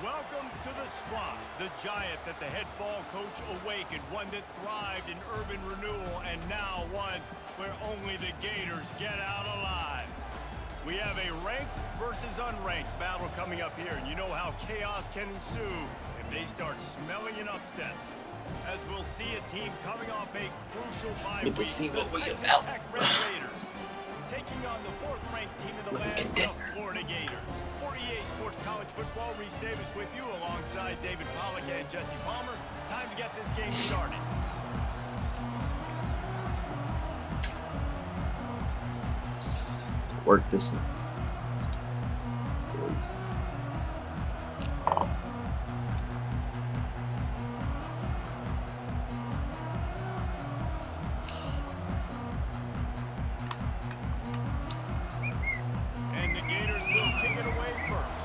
Welcome to the swamp, the giant that the head ball coach awakened, one that thrived in urban renewal, and now one where only the Gators get out alive. We have a ranked versus unranked battle coming up here, and you know how chaos can ensue if they start smelling an upset. As we'll see a team coming off a crucial bye week, the Texas Tech Red Raiders, taking on the fourth-ranked team in the land, the Florida Gators. For EA Sports College Football, Reese Davis with you alongside David Pollack and Jesse Palmer. Time to get this game started. Work this one. Boys. And the Gators will kick it away first.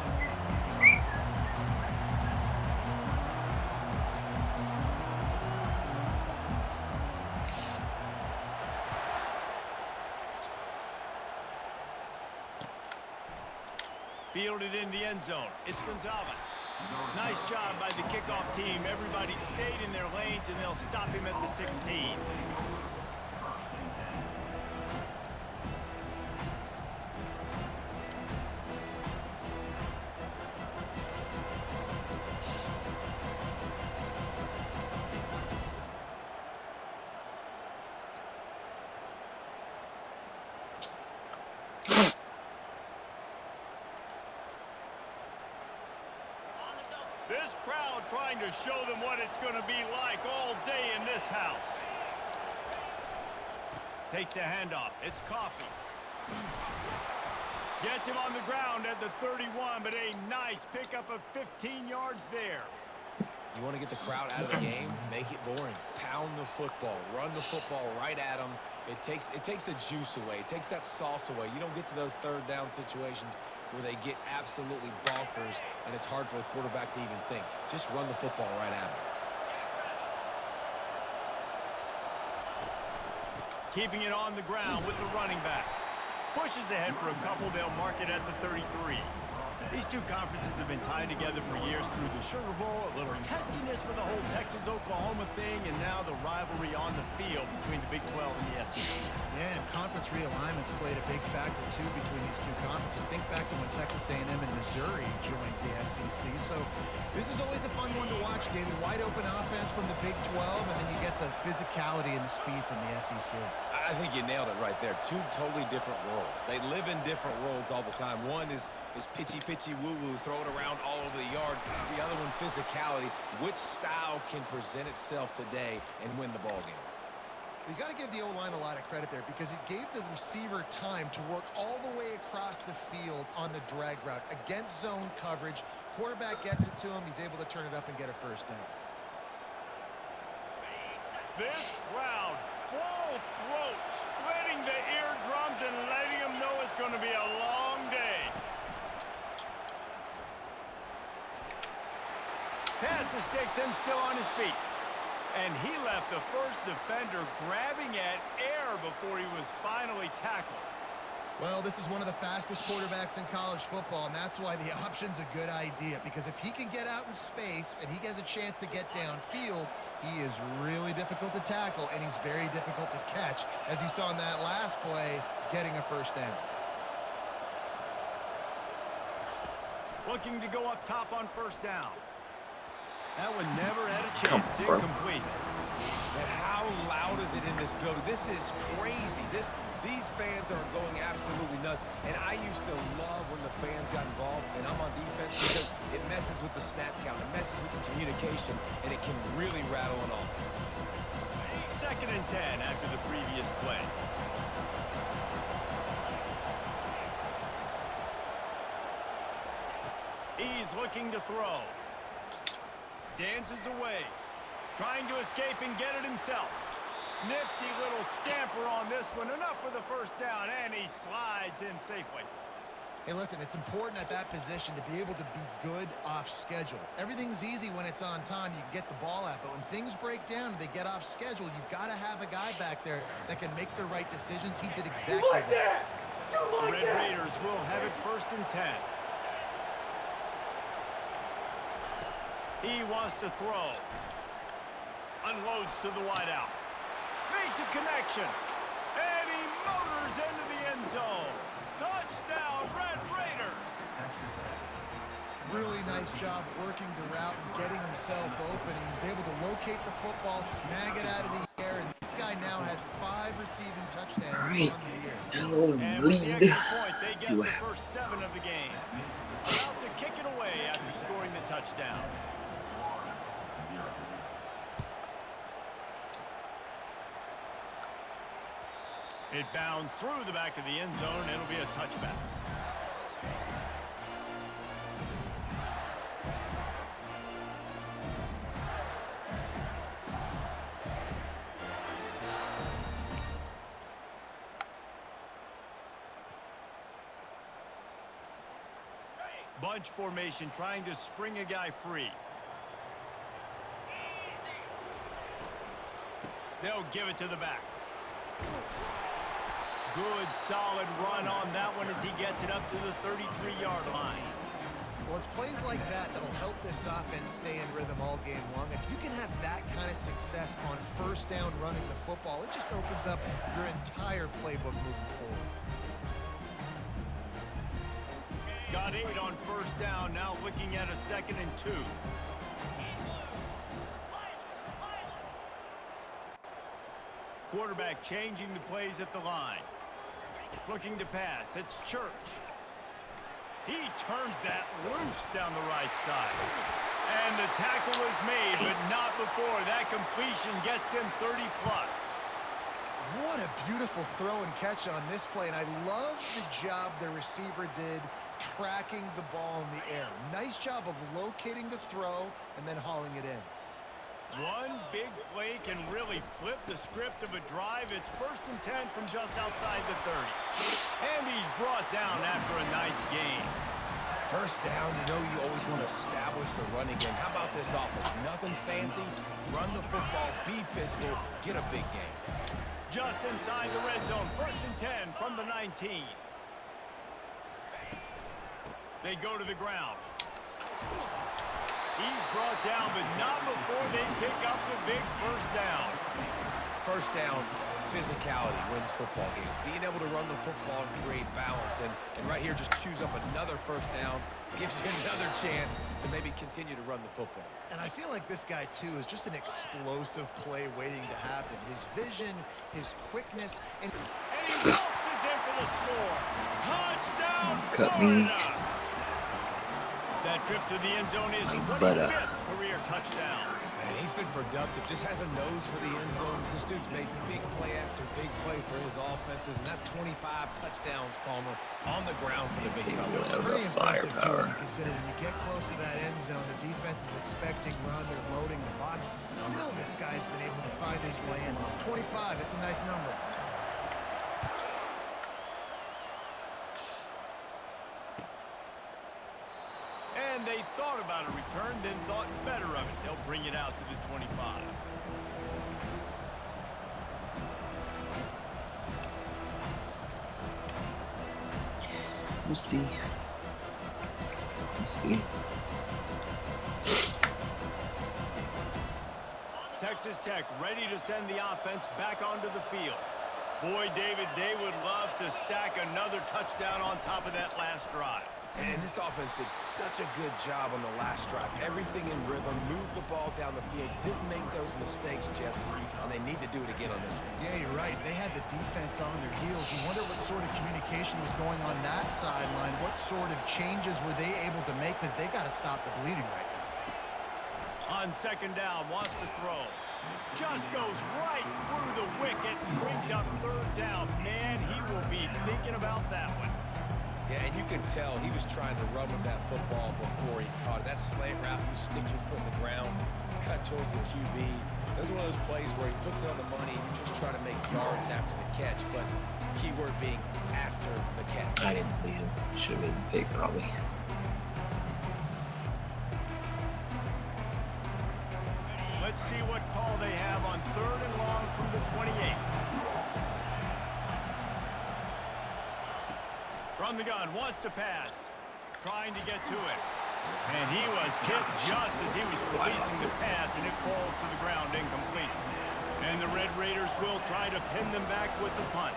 Fielded in the end zone. It's Gonzalez. Nice job by the kickoff team. Everybody stayed in their lanes, and they'll stop him at the 16. This crowd trying to show them what it's going to be like all day in this house. Takes the handoff. It's Coffee. Gets him on the ground at the 31, but a nice pickup of 15 yards there. You want to get the crowd out of the game? Make it boring. Pound the football. Run the football right at them. It takes the juice away. It takes that sauce away. You don't get to those third down situations where they get absolutely bonkers, and it's hard for the quarterback to even think. Just run the football right at them. Keeping it on the ground with the running back. Pushes ahead for a couple. They'll mark it at the 33. These two conferences have been tied together for years through the Sugar Bowl, a little testiness with the whole Texas-Oklahoma thing, and now the rivalry on the field between the Big 12 and the SEC. Yeah, and conference realignments played a big factor, too, between these two conferences. Think back to when Texas A&M and Missouri joined the SEC. So this is always a fun one to watch, David. Wide open offense from the Big 12, and then you get the physicality and the speed from the SEC. I think you nailed it right there. Two totally different worlds. They live in different worlds all the time. One is pitchy woo-woo, throw it around all over the yard. The other one, physicality. Which style can present itself today and win the ball game? You got to give the O-line a lot of credit there because it gave the receiver time to work all the way across the field on the drag route against zone coverage. Quarterback gets it to him. He's able to turn it up and get a first down. This crowd, full throat, splitting the eardrums and letting them know it's going to be a long day. Pass to sticks and still on his feet. And he left the first defender grabbing at air before he was finally tackled. Well, this is one of the fastest quarterbacks in college football, and that's why the option's a good idea. Because if he can get out in space and he has a chance to get downfield, he is really difficult to tackle, and he's very difficult to catch, as you saw in that last play, getting a first down. Looking to go up top on first down. That one never had a chance. Incomplete. And how loud is it in this building? This is crazy. These fans are going absolutely nuts. And I used to love when the fans got involved, and I'm on defense because it messes with the snap count. It messes with the communication, and it can really rattle an offense. 2nd and 10 after the previous play. He's looking to throw. Dances away. Trying to escape and get it himself. Nifty little scamper on this one. Enough for the first down, and he slides in safely. Hey, listen, it's important at that position to be able to be good off schedule. Everything's easy when it's on time. You can get the ball out, but when things break down and they get off schedule, you've got to have a guy back there that can make the right decisions. He did exactly that. The Red Raiders will have it 1st and 10. He wants to throw. Unloads to the wideout. Makes a connection. And he motors into the end zone. Touchdown, Red Raiders. Really nice job working the route and getting himself open. He was able to locate the football, snag it out of the air, and this guy now has 5 receiving touchdowns on the year. And with the extra point, they get the first 7 of the game. About to kick it away after scoring the touchdown. It bounds through the back of the end zone. It'll be a touchback. Bunch formation, trying to spring a guy free. They'll give it to the back. Good, solid run on that one as he gets it up to the 33-yard line. Well, it's plays like that that'll help this offense stay in rhythm all game long. If you can have that kind of success on first down running the football, it just opens up your entire playbook moving forward. Got 8 on first down, now looking at a 2nd and 2. Quarterback changing the plays at the line. Looking to pass, it's Church. He turns that loose down the right side. And the tackle is made, but not before that completion gets them 30+. What a beautiful throw and catch on this play, and I love the job the receiver did tracking the ball in the air. Nice job of locating the throw and then hauling it in. One big play can really flip the script of a drive. It's 1st and 10 from just outside the 30. And he's brought down after a nice gain. First down, you know you always want to establish the running game. How about this offense? Nothing fancy. Run the football, be physical, get a big gain. Just inside the red zone, 1st and 10 from the 19. They go to the ground. He's brought down, but not before they pick up the big first down. First down, physicality wins football games. Being able to run the football and create balance. And right here, just choose up another first down. Gives you another chance to maybe continue to run the football. And I feel like this guy, too, is just an explosive play waiting to happen. His vision, his quickness, and he waltzes in for the score. Touchdown, Cut Florida. me. That trip to the end zone is 25th career touchdown. Man, he's been productive. Just has a nose for the end zone. This dude's made big play after big play for his offenses, and that's 25 touchdowns, Palmer, on the ground for the big fella. pretty impressive, too, when you consider when you get close to that end zone, the defense is expecting run, they're loading the box. Still, this guy's been able to find his way in. 25, it's a nice number. And they thought about a return, then thought better of it. They'll bring it out to the 25. We'll see. We'll see. Texas Tech ready to send the offense back onto the field. Boy, David, they would love to stack another touchdown on top of that last drive. And this offense did such a good job on the last drive. Everything in rhythm, moved the ball down the field, didn't make those mistakes, Jesse, and they need to do it again on this one. Yeah, you're right. They had the defense on their heels. You wonder what sort of communication was going on that sideline. What sort of changes were they able to make, because they got to stop the bleeding right now. On 2nd down, wants to throw. Just goes right through the wicket, brings up 3rd down. Man, he will be thinking about that one. Yeah, and you can tell he was trying to run with that football before he caught it. That slant route, you stick your foot in the ground, cut towards the QB. That's one of those plays where he puts it on the money and you just try to make yards after the catch, but keyword being after the catch. I didn't see him. Should have been big, probably. Let's see what call they have on 3rd and long from the 28. From the gun, wants to pass. Trying to get to it. And he was hit just as he was releasing the pass, and it falls to the ground incomplete. And the Red Raiders will try to pin them back with the punt.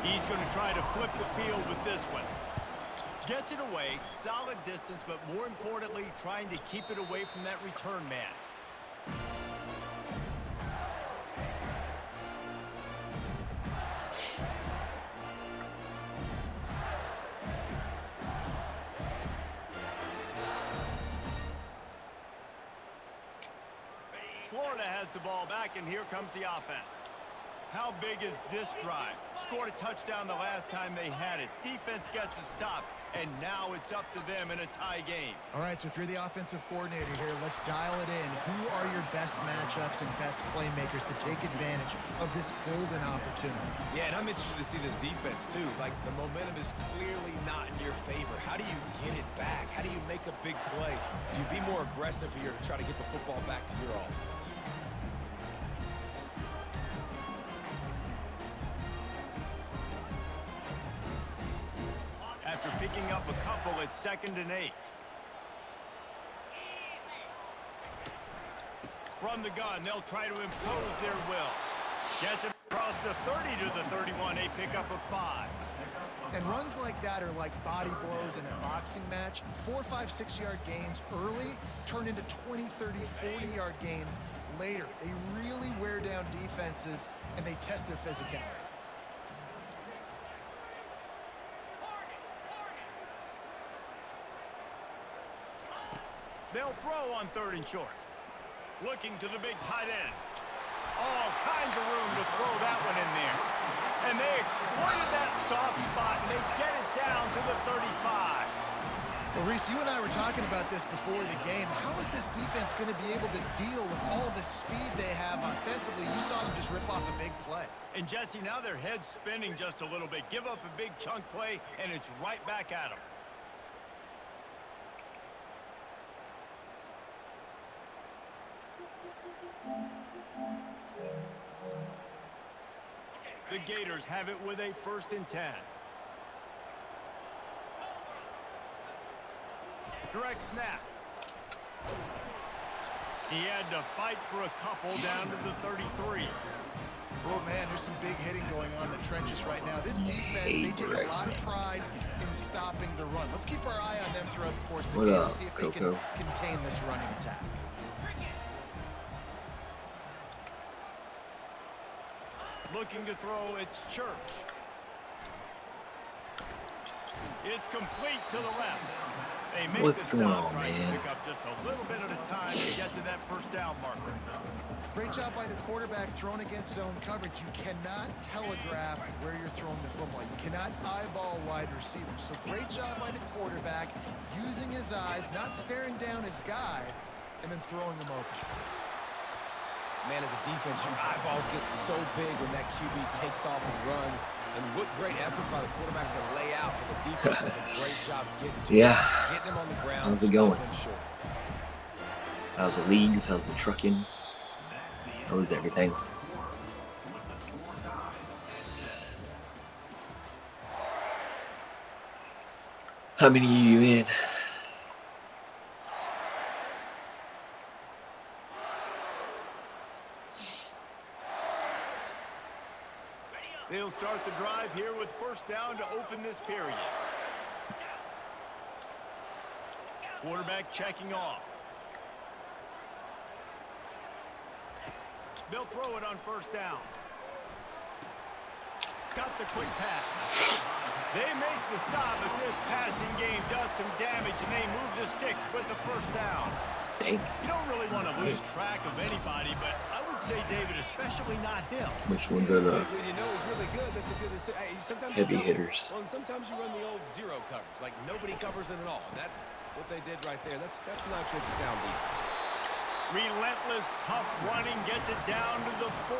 He's going to try to flip the field with this one. Gets it away, solid distance, but more importantly, trying to keep it away from that return man. Florida has the ball back, and here comes the offense. How big is this drive? Scored a touchdown the last time they had it. Defense gets a stop, and now it's up to them in a tie game. All right, so if you're the offensive coordinator here, let's dial it in. Who are your best matchups and best playmakers to take advantage of this golden opportunity? Yeah, and I'm interested to see this defense, too. Like, the momentum is clearly not in your favor. How do you get it back? How do you make a big play? Do you be more aggressive here to try to get the football back to your offense? After picking up a couple, it's 2nd and 8. From the gun, they'll try to impose their will. Gets it across the 30 to the 31, a pickup of 5. And runs like that are like body blows in a boxing match. 4, 5, 6-yard gains early turn into 20, 30, 40-yard gains later. They really wear down defenses, and they test their physicality. They'll throw on 3rd and short. Looking to the big tight end. All kinds of room to throw that one in there. And they exploited that soft spot, and they get it down to the 35. Well, Reese, you and I were talking about this before the game. How is this defense going to be able to deal with all the speed they have offensively? You saw them just rip off a big play. And, Jesse, now their head's spinning just a little bit. Give up a big chunk play, and it's right back at them. The Gators have it with a 1st and 10. Direct snap. He had to fight for a couple down to the 33. Oh, man, there's some big hitting going on in the trenches right now. This defense, they take a lot of pride in stopping the run. Let's keep our eye on them throughout the course of the game and see if they can contain this running attack. Looking to throw, it's Church. It's complete to the left. They make What's the going stop, on, trying man? to pick up just a little bit at a time to get to that 1st down marker. Great job by the quarterback thrown against zone coverage. You cannot telegraph where you're throwing the football. You cannot eyeball wide receivers. So great job by the quarterback using his eyes, not staring down his guy, and then throwing them open. Man, as a defense, your eyeballs get so big when that QB takes off and runs. And what great effort by the quarterback to lay out, but the defense does a great job getting to him, getting him on the ground. How's it going? Short. How's the leagues? How's the trucking? How was everything? How many are you in? They'll start the drive here with 1st down to open this period. Quarterback checking off. They'll throw it on 1st down. Got the quick pass. They make the stop, but this passing game does some damage, and they move the sticks with the 1st down. Dang. You don't really want to lose track of anybody, but I would say, David, especially not him. Which ones are the When you know he's really good, that's a good to say. Hey, sometimes heavy you hitters? Well, and sometimes you run the old zero coverage, like nobody covers it at all. And that's what they did right there. That's not good sound defense. Relentless, tough running gets it down to the 4.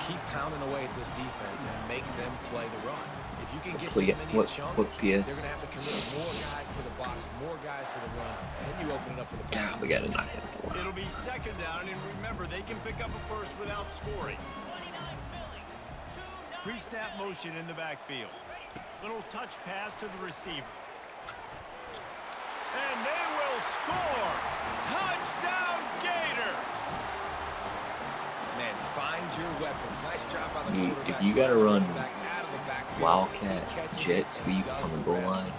Keep pounding away at this defense and make them play the run. If you can get What- this many what- a chunk, what they're PS? going to have to commit more guys to the box, more guys to the run, and then you open it up for the pass. God, we gotta knock that ball out. It'll be 2nd down, and remember, they can pick up a 1st without scoring. Pre-snap motion in the backfield. Little touch pass to the receiver. And they will score. Touchdown, Gators. Man, find your weapons. Nice job by the quarterback. If you got to run out of the backfield, wildcat jet sweep on the goal line,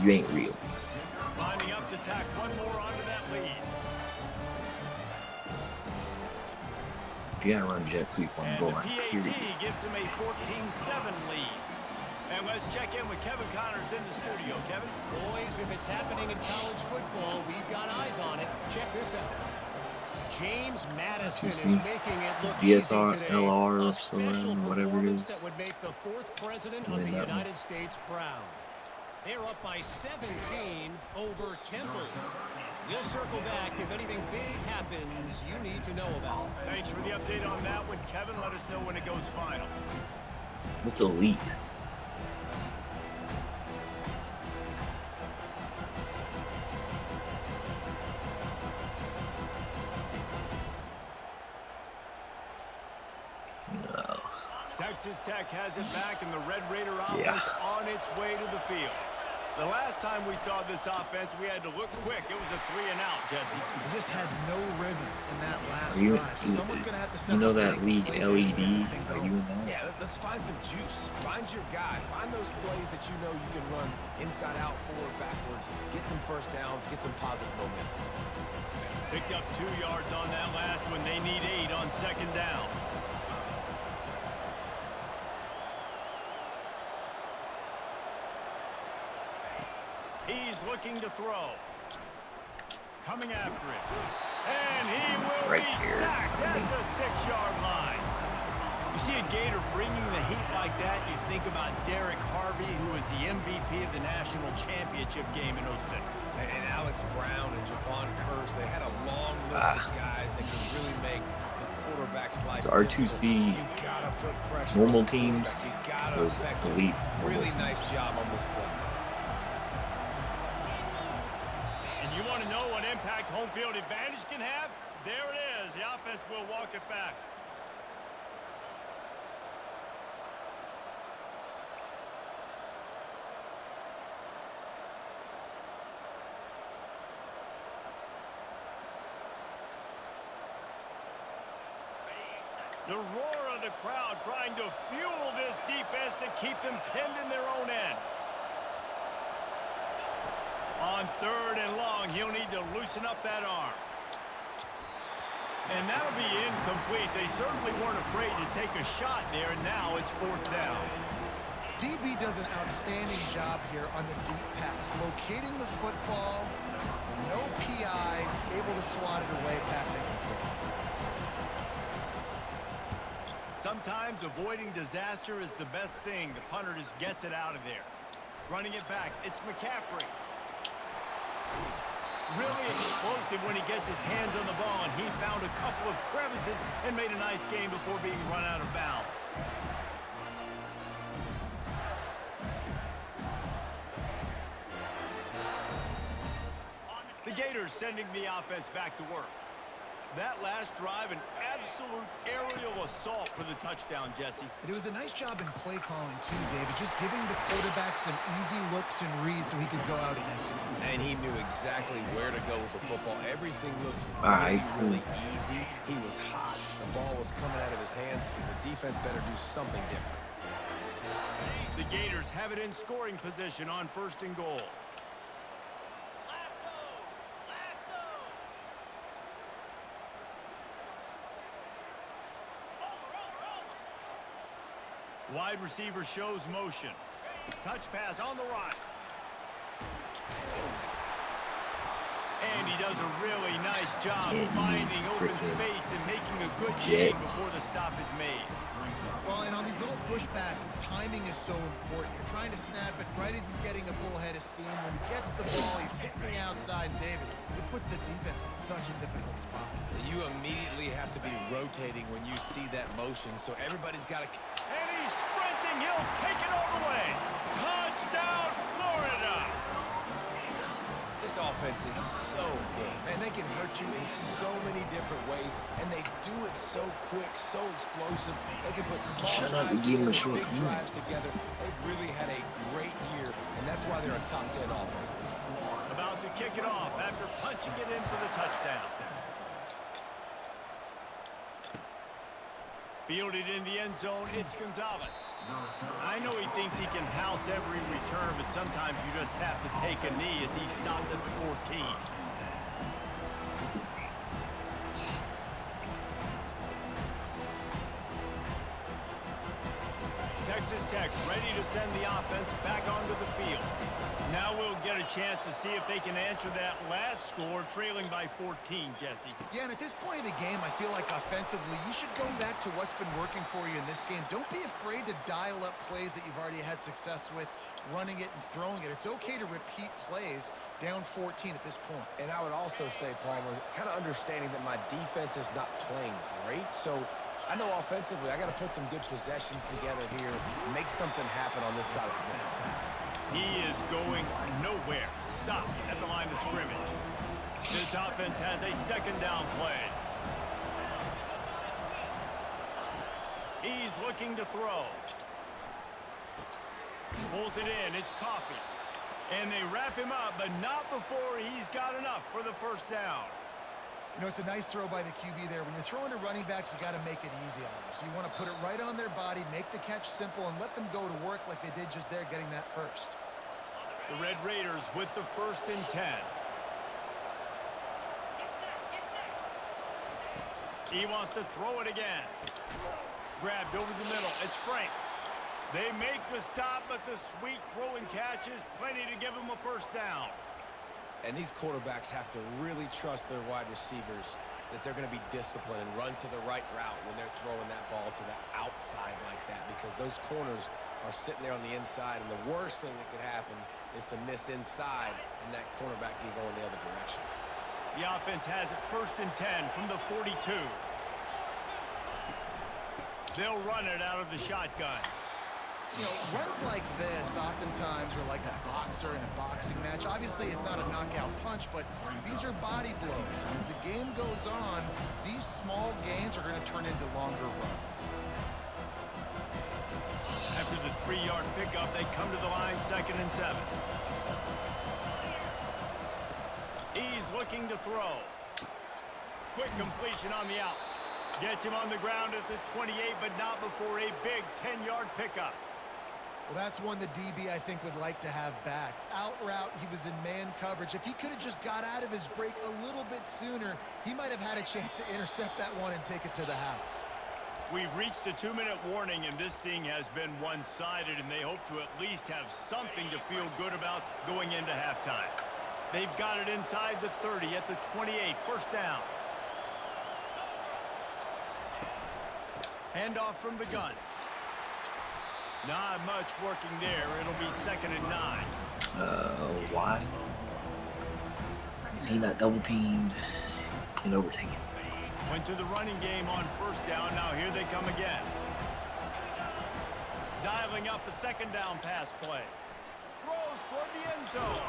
you ain't real. Lining up to tack one more onto that lead. If you got to run jet sweep on the goal line, And the PAT period. gives them a 14-7 lead. And let's check in with Kevin Connors in the studio. Kevin? Boys, if it's happening in college football, we've got eyes on it. Check this out. James Madison is making it look DSR, easy today. LR, A special something, whatever it performance is. that would make the 4th president of the United States proud. They're up by 17 over Temple. We'll circle back if anything big happens you need to know about. Thanks for the update on that one, Kevin. Let us know when it goes final. What's elite? No. Texas Tech has it back, and the Red Raider offense on its way to the field. The last time we saw this offense, we had to look quick. It was a 3-and-out, Jesse. We just had no rhythm in that last You, drive. So someone's going to have to step you know up and that make league a play LED? to get this thing Are going. you in that? Yeah, let's find some juice. Find your guy. Find those plays that you know you can run inside out, forward, backwards. Get some first downs. Get some positive momentum. Picked up 2 yards on that last one. They need 8 on 2nd down. He's looking to throw. Coming after it. And he will right be here. sacked at the 6-yard line. You see a Gator bringing the heat like that, you think about Derek Harvey, who was the MVP of the national championship game in 06. And Alex Brown and Javon Curse, they had a long list of guys that could really make the quarterback's life So R2C, normal teams, those elite Really teams. nice job on this play. And you want to know what impact home field advantage can have? There it is. The offense will walk it back. The roar of the crowd trying to fuel this defense to keep them pinned in their own end. On 3rd and long, he'll need to loosen up that arm. And that'll be incomplete. They certainly weren't afraid to take a shot there, and now it's 4th down. DB does an outstanding job here on the deep pass, locating the football, no PI, able to swat it away, passing complete. Sometimes avoiding disaster is the best thing. The punter just gets it out of there. Running it back, it's McCaffrey. Really explosive when he gets his hands on the ball, and he found a couple of crevices and made a nice game before being run out of bounds. The Gators sending the offense back to work. That last drive, an absolute aerial assault for the touchdown, Jesse. It was a nice job in play calling, too, David, just giving the quarterback some easy looks and reads so he could go out and execute. And he knew exactly where to go with the football. Everything looked Cool. really easy. He was hot. The ball was coming out of his hands. The defense better do something different. The Gators have it in scoring position on 1st and goal. Wide receiver shows motion. Touch pass on the run. And he does a really nice job finding open space and making a good game before the stop is made. Well, and on these little push passes, timing is so important. You're trying to snap it right as he's getting a full head of steam. When he gets the ball, he's hitting the outside, and David, it puts the defense in such a difficult spot. You immediately have to be rotating when you see that motion, so everybody's got to... And he's sprinting. He'll take it all the way. Touchdown, Florida. Just offense is so good. Man, they can hurt you in so many different ways, and they do it so quick, so explosive. They can put small drives together, big drives together. They've really had a great year, and that's why they're a top 10 offense. About to kick it off after punching it in for the touchdown. Fielded in the end zone, it's Gonzalez. I know he thinks he can house every return, but sometimes you just have to take a knee as he stopped at the 14. Texas Tech ready to send the offense back onto the field. Now we'll get a chance to see if they can answer that last score, trailing by 14, Jesse. Yeah, and at this point of the game, I feel like offensively, you should go back to what's been working for you in this game. Don't be afraid to dial up plays that you've already had success with, running it and throwing it. It's okay to repeat plays down 14 at this point. And I would also say, Palmer, kind of understanding that my defense is not playing great, so I know offensively I got to put some good possessions together here, make something happen on this side of the football. He is going nowhere. Stop at the line of scrimmage. This offense has a second down play. He's looking to throw. Pulls it in. It's Coffee. And they wrap him up, but not before he's got enough for the first down. You know, it's a nice throw by the QB there. When you're throwing to running backs, you got to make it easy on them. So you want to put it right on their body, make the catch simple, and let them go to work like they did just there, getting that first. The Red Raiders with the 1st and 10. He wants to throw it again. Grabbed over the middle. It's Frank. They make the stop, but the sweet throw and catch is plenty to give them a first down. And these quarterbacks have to really trust their wide receivers that they're going to be disciplined and run to the right route when they're throwing that ball to the outside like that, because those corners are sitting there on the inside, and the worst thing that could happen is to miss inside and that cornerback can go in the other direction. The offense has it 1st and 10 from the 42. They'll run it out of the shotgun. You know, runs like this oftentimes are like a boxer in a boxing match. Obviously, it's not a knockout punch, but these are body blows. And as the game goes on, these small gains are going to turn into longer runs. After the 3-yard pickup, they come to the line 2nd and 7. He's looking to throw. Quick completion on the out. Gets him on the ground at the 28, but not before a big 10-yard pickup. Well, that's one the DB, I think, would like to have back. Out route, he was in man coverage. If he could have just got out of his break a little bit sooner, he might have had a chance to intercept that one and take it to the house. We've reached the 2-minute warning, and this thing has been one-sided, and they hope to at least have something to feel good about going into halftime. They've got it inside the 30 at the 28, first down. Handoff from the gun. Not much working there. It'll be 2nd and 9. Why? Is he not double teamed and overtaken? Went to the running game on first down. Now here they come again. Dialing up a 2nd down pass play. Throws toward the end zone.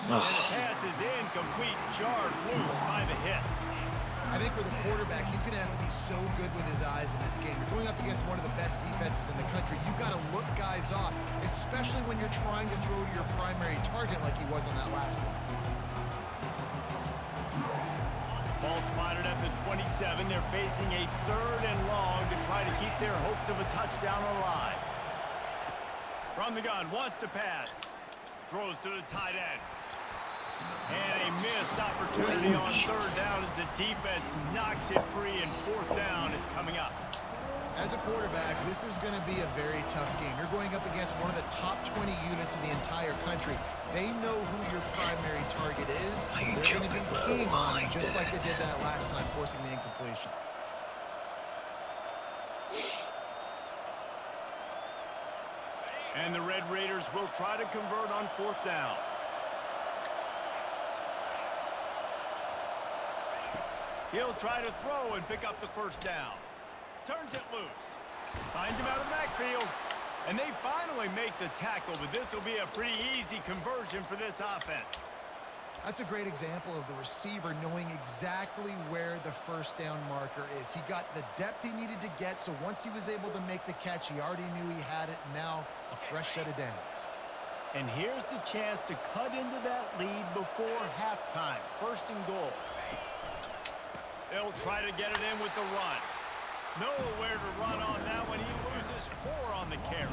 And the pass is incomplete, jarred loose by the hit. I think for the quarterback, he's going to have to be so good with his eyes in this game. You're going up against one of the best defenses in the country. You've got to look guys off, especially when you're trying to throw to your primary target like he was on that last one. Ball spotted at the 27. They're facing a 3rd and long to try to keep their hopes of a touchdown alive. From the gun, wants to pass. Throws to the tight end. And a missed opportunity on 3rd down as the defense knocks it free, and 4th down is coming up. As a quarterback, this is going to be a very tough game. You're going up against one of the top 20 units in the entire country. They know who your primary target is. They're going to be keen on it, just like they did that last time, forcing the incompletion. And the Red Raiders will try to convert on 4th down. He'll try to throw and pick up the first down. Turns it loose. Finds him out of the backfield. And they finally make the tackle, but this will be a pretty easy conversion for this offense. That's a great example of the receiver knowing exactly where the first down marker is. He got the depth he needed to get, so once he was able to make the catch, he already knew he had it, and now a fresh set of downs. And here's the chance to cut into that lead before halftime. First and goal. They'll try to get it in with the run. Nowhere to run on that one. He loses 4 on the carry.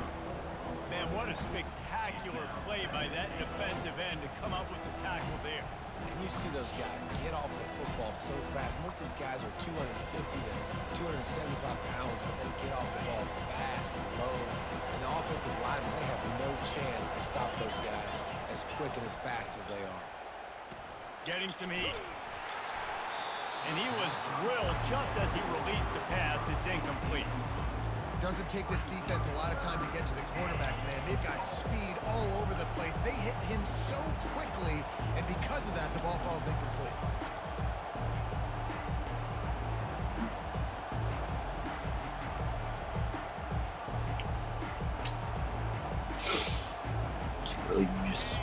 Man, what a spectacular play by that defensive end to come up with the tackle there. And you see those guys get off the football so fast. Most of these guys are 250 to 275 pounds, but they get off the ball fast and low. And the offensive linemen, they have no chance to stop those guys as quick and as fast as they are. Getting some heat. And he was drilled just as he released the pass. It's incomplete. Doesn't take this defense a lot of time to get to the quarterback, man. They've got speed all over the place. They hit him so quickly, and because of that, the ball falls incomplete. Really just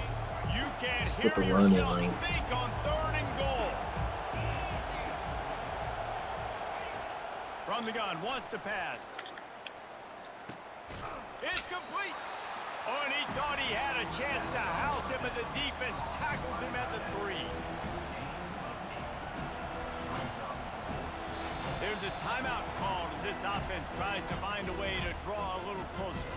You can't slip hear a run in yourself lane. think on 3rd and goal. From the gun, wants to pass. It's complete. Oh, and he thought he had a chance to house him, and the defense tackles him at the 3. There's a timeout called as this offense tries to find a way to draw a little closer.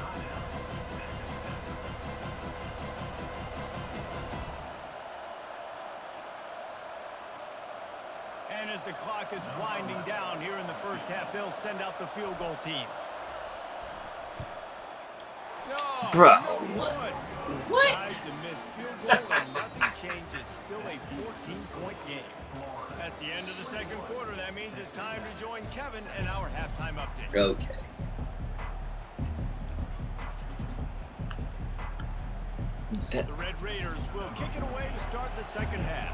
And as the clock is winding down here in the first half, they'll send out the field goal team. No, Bro, no good. what? Guys, the missed field goal and nothing changes. Still a 14-point game. That's the end of the second quarter. That means it's time to join Kevin and our halftime update. Okay. The Red Raiders will kick it away to start the second half.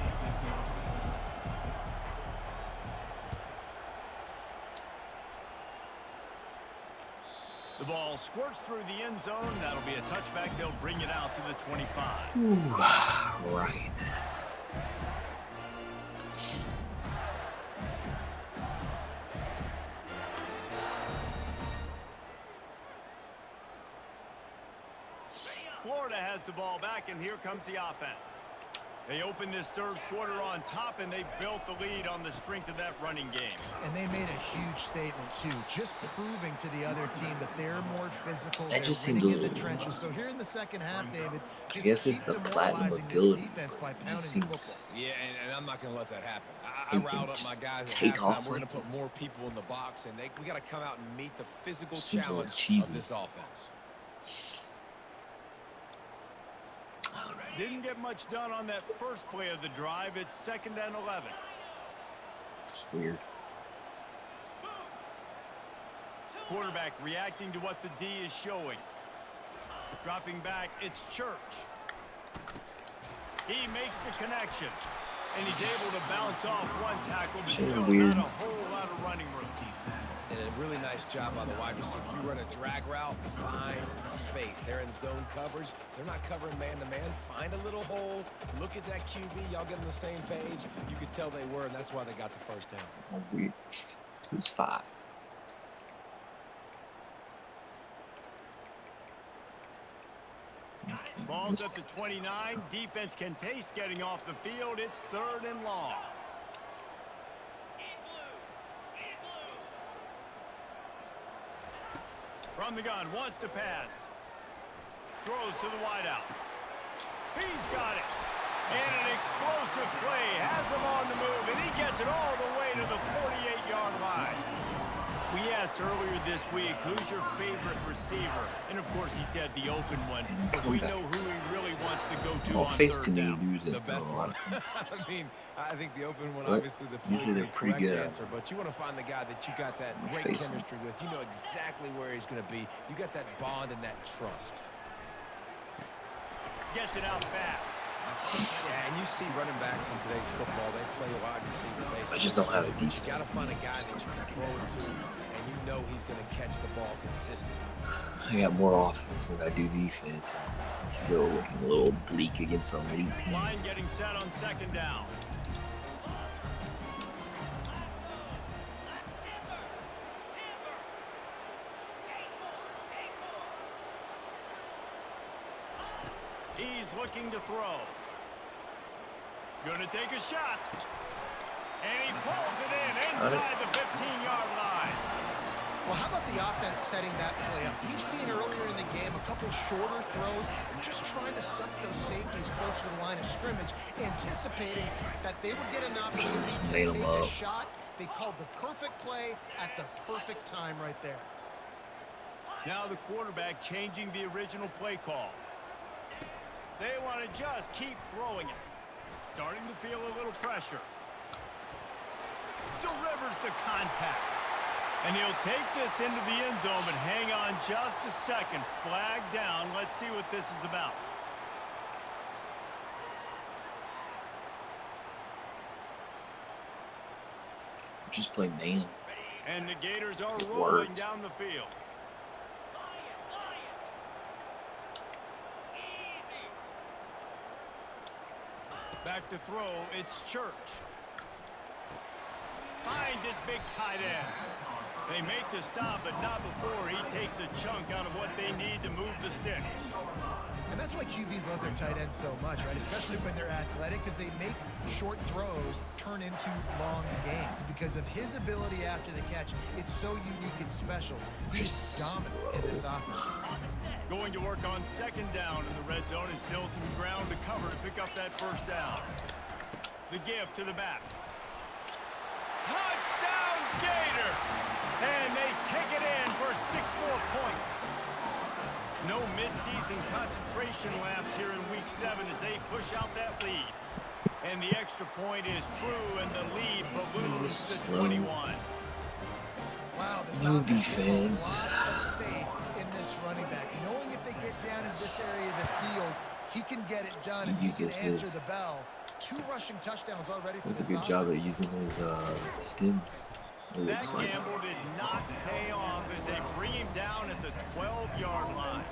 The ball squirts through the end zone. That'll be a touchback. They'll bring it out to the 25. Ooh, right. Florida has the ball back, and here comes the offense. They opened this third quarter on top, and they built the lead on the strength of that running game. And they made a huge statement, too, just proving to the other team that they're more physical. That they're just seemed winning a in the little trenches. So here in the second half, David, I just guess it's keep the platinum demoralizing ability. this defense by It pounding just the football. seems Yeah, and I'm not going to let that happen. I They can riled up my just guys at take halftime. off We're going like to put more people in the box, and we got to come out and meet the physical Seems a little challenge cheesy. of this offense. Didn't get much done on that first play of the drive. It's 2nd and 11. It's weird. Quarterback reacting to what the D is showing. Dropping back, it's Church. He makes the connection. And he's able to bounce off one tackle, but Sure, still weird. not a whole lot of running room. And a really nice job by the wide receiver. You run a drag route, find space. They're in zone coverage. They're not covering man-to-man. Find a little hole. Look at that QB. Y'all get on the same page. You could tell they were, and that's why they got the first down. Oh, weird. Who's 5? Ball's up to 29. Defense can taste getting off the field. It's 3rd and long. From the gun, wants to pass. Throws to the wideout. He's got it. And an explosive play has him on the move, and he gets it all the way to the 48-yard line. We asked earlier this week, who's your favorite receiver? And, of course, he said the open one. But we know who he really wants to go to Well, on face 3rd to me, down. use The it. best a one. lot. I mean, I think the open one, But obviously, the usually they're politically pretty correct good at answer. But you want to find the guy that you got that Face great him. chemistry with. You know exactly where he's going to be. You got that bond and that trust. Gets it out fast. Yeah, and you see see running backs in today's football, they play wide receiver basically. I just don't have a defense. You got to find a guy that you can throw it to, and you know he's going to catch the ball consistently. I got more offense than I do defense. It's still looking a little bleak against an elite team. Line getting set on second down. He's looking to throw. Gonna take a shot. And he pulls it in inside the 15-yard line. Well, how about the offense setting that play up? We've seen earlier in the game a couple shorter throws. They're just trying to suck those safeties closer to the line of scrimmage, anticipating that they would get an opportunity to take a shot. They called the perfect play at the perfect time right there. Now the quarterback changing the original play call. They want to just keep throwing it. Starting to feel a little pressure. Delivers the contact. And he'll take this into the end zone, but hang on just a second. Flag down. Let's see what this is about. Just play man. And the Gators are rolling down the field. Back to throw, it's Church. Finds his big tight end. They make the stop, but not before he takes a chunk out of what they need to move the sticks. And that's why QBs love their tight ends so much, right? Especially when they're athletic, because they make short throws turn into long gains. Because of his ability after the catch, it's so unique and special. He's dominant in this offense. Going to work on second down in the red zone is still some ground to cover to pick up that first down. The give to the back. Touchdown Gator! And they take it in for 6 more points. No midseason concentration lapse here in week 7 as they push out that lead. And the extra point is true, and the lead balloons to 21. Wow, this defense. A lot of faith in this running back. Knowing if they get down in this area of the field, he can get it done, and he can answer the bell. 2 rushing touchdowns already for this offense. Does a good job at using his stims. That gamble did not pay off as they bring him down at the 12-yard line.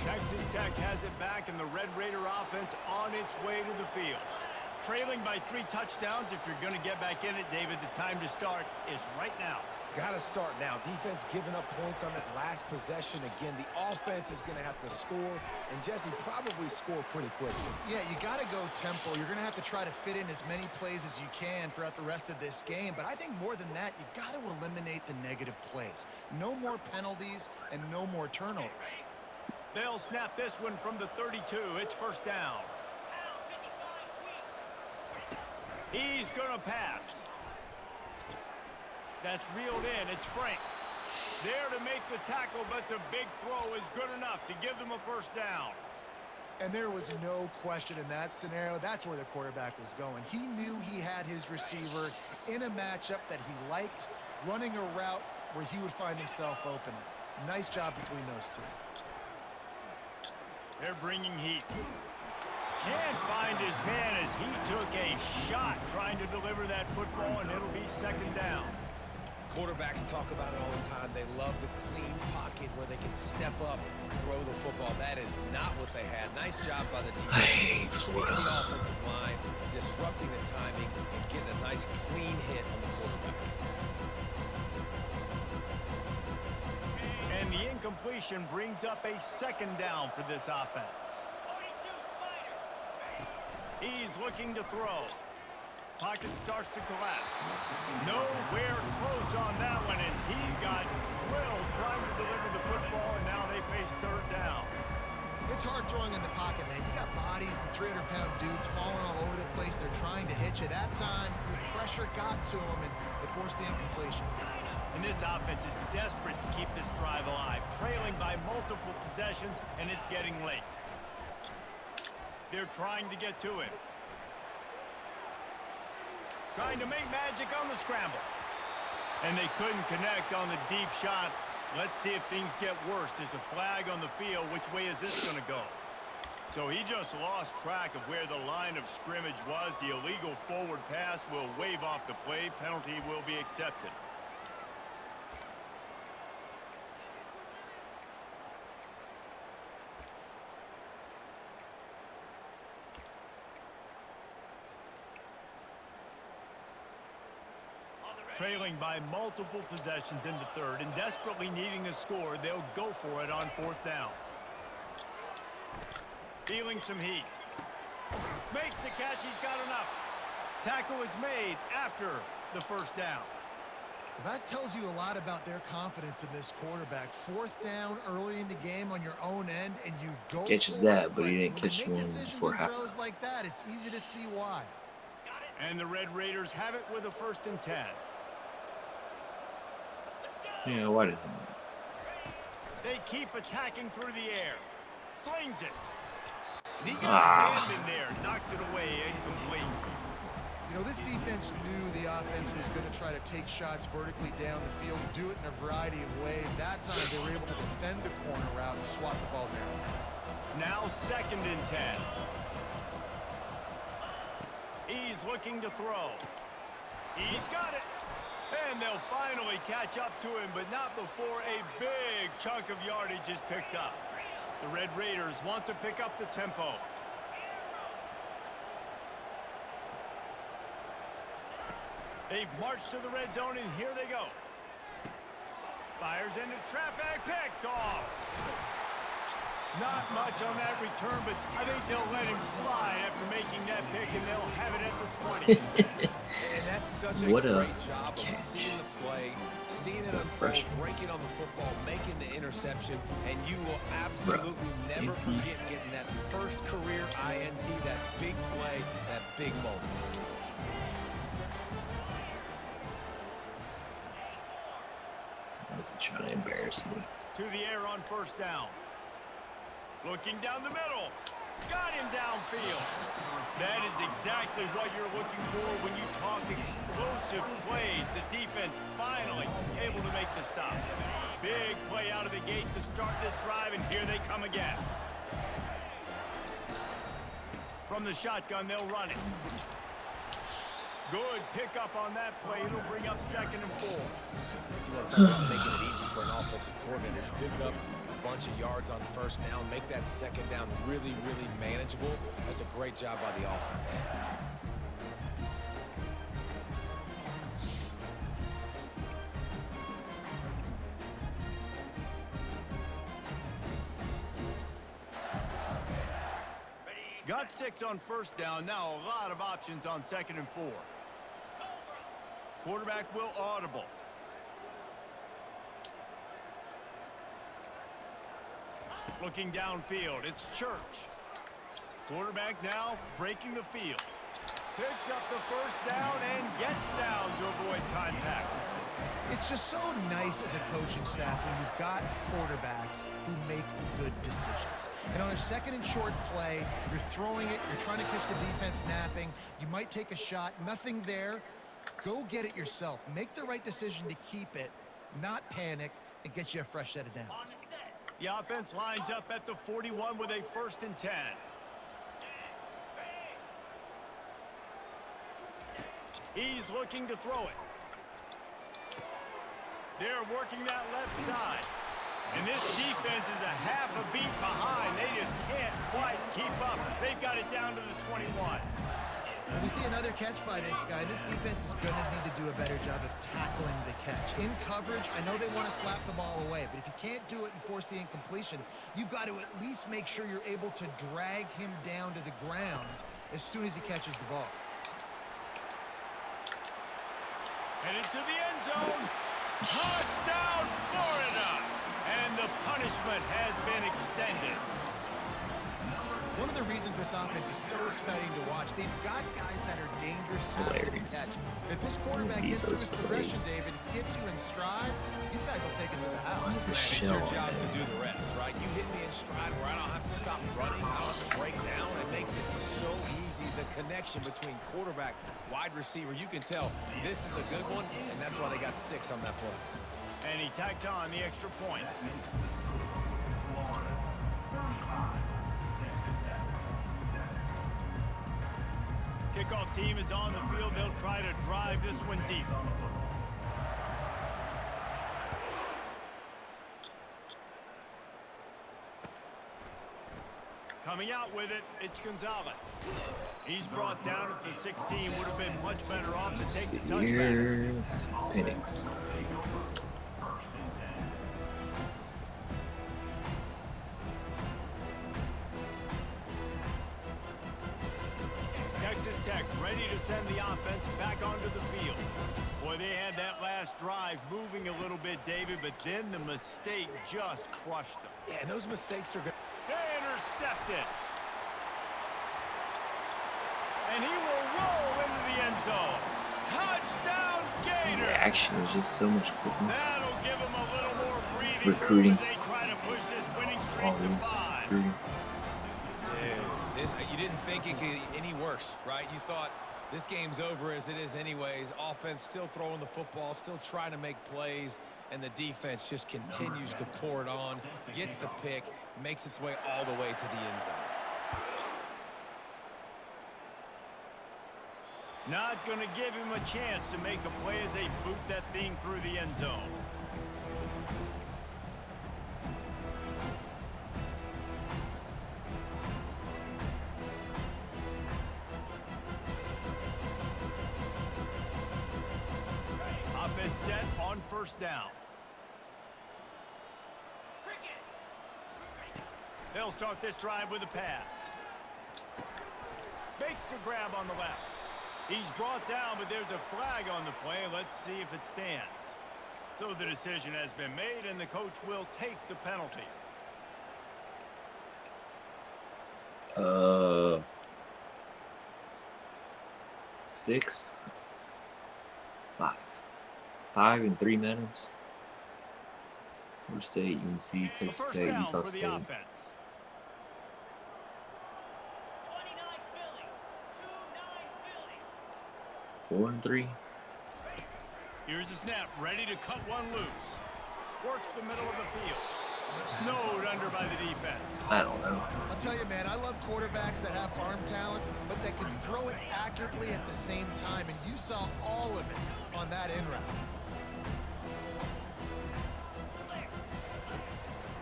Texas Tech has it back, and the Red Raider offense on its way to the field. Trailing by 3 touchdowns. If you're going to get back in it, David, the time to start is right now. Got to start now. Defense giving up points on that last possession. Again, the offense is going to have to score, and Jesse probably score pretty quickly. Yeah, you got to go tempo. You're going to have to try to fit in as many plays as you can throughout the rest of this game. But I think more than that, you got to eliminate the negative plays. No more penalties and no more turnovers. They'll snap this one from the 32. It's first down. He's going to pass. That's reeled in. It's Frank. There to make the tackle, but the big throw is good enough to give them a first down. And there was no question in that scenario. That's where the quarterback was going. He knew he had his receiver in a matchup that he liked, running a route where he would find himself open. Nice job between those two. They're bringing heat. Can't find his man as he took a shot trying to deliver that football, and it'll be second down. Quarterbacks talk about it all the time. They love the clean pocket where they can step up, throw the football. That is not what they had. Nice job by the defense. I hate Florida. The offensive line, disrupting the timing and getting a nice clean hit on the quarterback. And the incompletion brings up a second down for this offense. He's looking to throw. Pocket starts to collapse. Nowhere close on that one as he got drilled trying to deliver the football, and now they face third down. It's hard throwing in the pocket, man. You got bodies and 300-pound dudes falling all over the place. They're trying to hit you. That time, the pressure got to them, and it forced the incompletion. And this offense is desperate to keep this drive alive, trailing by multiple possessions, and it's getting late. They're trying to get to him. trying to make magic on the scramble. And they couldn't connect on the deep shot. Let's see if things get worse. There's a flag on the field. Which way is this going to go? So he just lost track of where the line of scrimmage was. The illegal forward pass will wave off the play. Penalty will be accepted. Trailing by multiple possessions in the third and desperately needing a score, they'll go for it on 4th down. Feeling some heat. Makes the catch. He's got enough. Tackle is made after the 1st down. That tells you a lot about their confidence in this quarterback. 4th down early in the game on your own end, and you go Catches for that, it, but he didn't catch when you one make decisions before and halftime. throws like that, it's easy to see why. And the Red Raiders have it with a 1st and 10. Yeah, why didn't They keep attacking through the air. Slings it. And he got his hand in there. Knocks it away. Incomplete. You know, this defense knew the offense was going to try to take shots vertically down the field, do it in a variety of ways. That time they were able to defend the corner route and swat the ball down. Now 2nd and 10. He's looking to throw. He's got it. And they'll finally catch up to him, but not before a big chunk of yardage is picked up. The Red Raiders want to pick up the tempo. They've marched to the red zone, and here they go. Fires into traffic, picked off. Not much on that return, but I think they'll let him slide after making that pick, and they'll have it at the 20. And that's such a What a great job of catch. seeing the play, seeing it That unfold, freshman. breaking on the football, making the interception, and you will absolutely never forget getting that first career INT, that big play, that big moment. Was he trying to embarrass me? To the air on 1st down. Looking down the middle. Got him downfield. That is exactly what you're looking for when you talk explosive plays. The defense finally able to make the stop. Big play out of the gate to start this drive, and here they come again. From the shotgun, they'll run it. Good pickup on that play. It'll bring up 2nd and 4. You want to talk about making it easy for an offensive coordinator to pick up a bunch of yards on 1st down, make that 2nd down really, really manageable. That's a great job by the offense. Got 6 on 1st down. Now a lot of options on 2nd and 4. Quarterback will audible. Looking downfield, it's Church. Quarterback now breaking the field. Picks up the 1st down and gets down to avoid contact. It's just so nice as a coaching staff when you've got quarterbacks who make good decisions. And on a 2nd and short play, you're throwing it, you're trying to catch the defense napping, you might take a shot, nothing there. Go get it yourself. Make the right decision to keep it, not panic, and get you a fresh set of downs. The offense lines up at the 41 with a 1st and 10. He's looking to throw it. They're working that left side. And this defense is a half a beat behind. They just can't quite keep up. They've got it down to the 21. We see another catch by this guy. This defense is going to need to do a better job of tackling the catch. In coverage, I know they want to slap the ball away, but if you can't do it and force the incompletion, you've got to at least make sure you're able to drag him down to the ground as soon as he catches the ball. Headed to the end zone. Touchdown, Florida! And the punishment has been extended. One of the reasons this offense is so exciting to watch, they've got guys that are dangerous after the catch. If this quarterback Leave gets through those his progression, plays. David, gets you in stride, these guys will take it to the house. Why is a Man, it's shell your on job to there? do the rest, right? You hit me in stride where I don't have to stop running. I don't have to break down. It makes it so easy. The connection between quarterback, wide receiver, you can tell this is a good one, and that's why they got 6 on that play. And he tacked on the extra point. Kickoff team is on the field. They'll try to drive this one deep. Coming out with it, it's Gonzalez. He's brought down at the 16. Would have been much better off to take the touchback. Here's Penix. Texas Tech ready to send the offense back onto the field. Boy, they had that last drive moving a little bit, David, but then the mistake just crushed them. Yeah, and those mistakes are good. They intercept it. And he will roll into the end zone. Touchdown, Gator. The action is just so much quicker. That'll give him a little more breathing Recruiting. room as they try to push this winning streak to 5. Recruiting. Dude, you didn't think it could get any worse, right? You thought this game's over as it is anyways. Offense still throwing the football, still trying to make plays, and the defense just continues to pour it on, gets the pick, makes its way all the way to the end zone. Not going to give him a chance to make a play as they boot that thing through the end zone. Offense set on first down. They'll start this drive with a pass. Makes the grab on the left. He's brought down, but there's a flag on the play. Let's see if it stands. So the decision has been made, and the coach will take the penalty. 6, 5. 5 in 3 minutes. Florida State, UNC, Texas First State, down Utah for the State. offense. 4 and 3. Here's the snap, ready to cut one loose. Works the middle of the field. Snowed under by the defense. I don't know. I'll tell you, man, I love quarterbacks that have arm talent, but that can throw it accurately at the same time, and you saw all of it on that in route.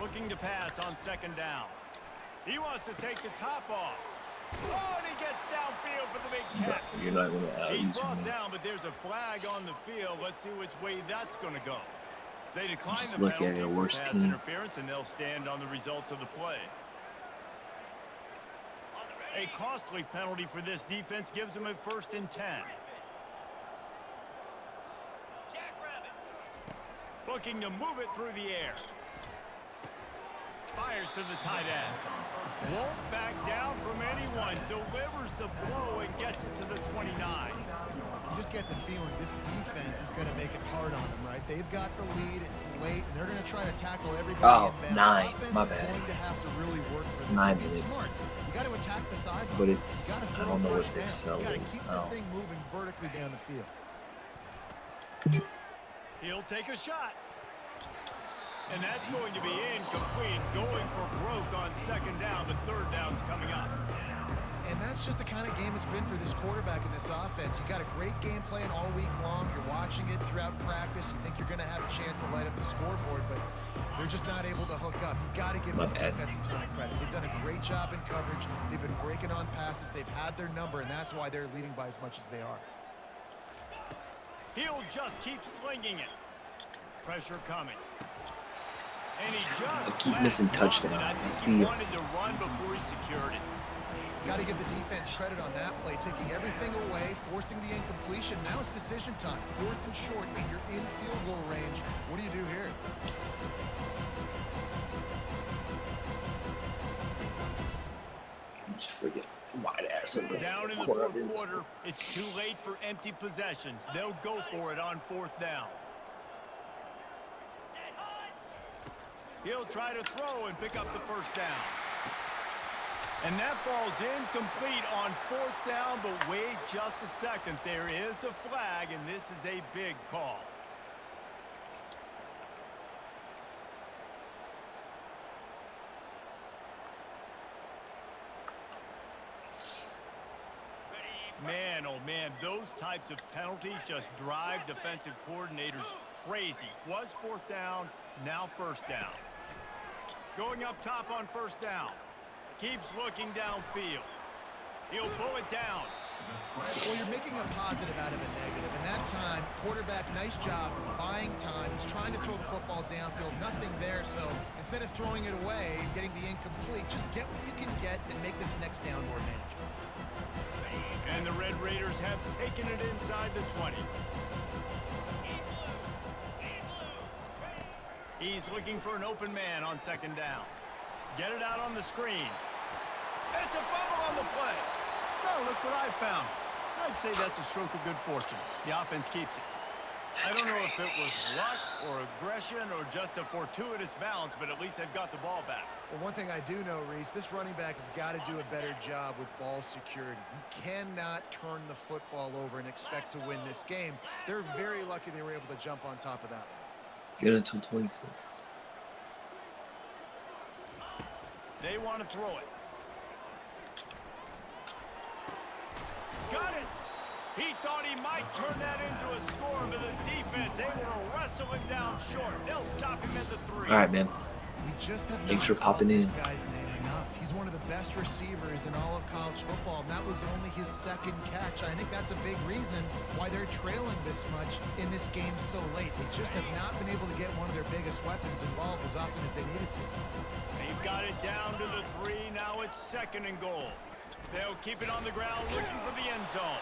Looking to pass on second down. He wants to take the top off. Oh, and he gets downfield for the big catch. You're not going to He's out-use brought him. down, but there's a flag on the field. Let's see which way that's going to go. They decline Just the look at penalty your for worst pass team. interference, and they'll stand on the results of the play. A costly penalty for this defense gives them a 1st and 10. Looking to move it through the air. Fires to the tight end. Won't back down from anyone. Delivers the blow and gets it to the 29. You just get the feeling this defense is going to make it hard on them, right? They've got the lead, it's late, and they're going to try to tackle everybody Oh, inbounds. 9. Offense My is bad. going to have to really work for this. 9 Be minutes. smart. You got to attack the sideline. But it's, You got to I throw don't know what first their down. cell You got to is. keep I this don't- thing moving vertically down the field. He'll take a shot. And that's going to be incomplete. Going for broke on second down, but third down's coming up. And that's just the kind of game it's been for this quarterback in this offense. You got a great game plan all week long. You're watching it throughout practice. You think you're going to have a chance to light up the scoreboard, but they're just not able to hook up. You got to give this defense a ton of credit. They've done a great job in coverage. They've been breaking on passes. They've had their number, and that's why they're leading by as much as they are. He'll just keep slinging it. Pressure coming. And he just I keep missing touchdown. I I think see he it. wanted to run before he secured it. Got to give the defense credit on that play, taking everything away, forcing the incompletion. Now it's decision time. 4th and short, and you're in field goal range. What do you do here? Just forget. Wide ass in the Down in the corner of fourth his. quarter, it's too late for empty possessions. They'll go for it on fourth down. He'll try to throw and pick up the first down. And that falls incomplete on fourth down, but wait just a second. There is a flag, and this is a big call. Man, oh man, those types of penalties just drive defensive coordinators crazy. Was fourth down, now first down. Going up top on first down. Keeps looking downfield. He'll pull it down. Well, you're making a positive out of a negative. And that time, quarterback, nice job buying time. He's trying to throw the football downfield. Nothing there, so instead of throwing it away and getting the incomplete, just get what you can get and make this next down more manageable. And the Red Raiders have taken it inside the 20. He's looking for an open man on second down. Get it out on the screen. It's a fumble on the play. Oh, look what I found. I'd say that's a stroke of good fortune. The offense keeps it. I don't know if it was luck or aggression or just a fortuitous bounce, but at least they've got the ball back. Well, one thing I do know, Reese, this running back has got to do a better job with ball security. You cannot turn the football over and expect to win this game. They're very lucky they were able to jump on top of that one. Good until 26. They want to throw it. Got it. He thought he might turn that into a score, but the defense able to wrestle him down short. They'll stop him at the 3. All right, man. We just have Thanks not for popping called in. this guy's name enough. He's one of the best receivers in all of college football, and that was only his second catch. I think that's a big reason why they're trailing this much in this game so late. They just have not been able to get one of their biggest weapons involved as often as they needed to. They've got it down to the 3. Now it's second and goal. They'll keep it on the ground looking for the end zone.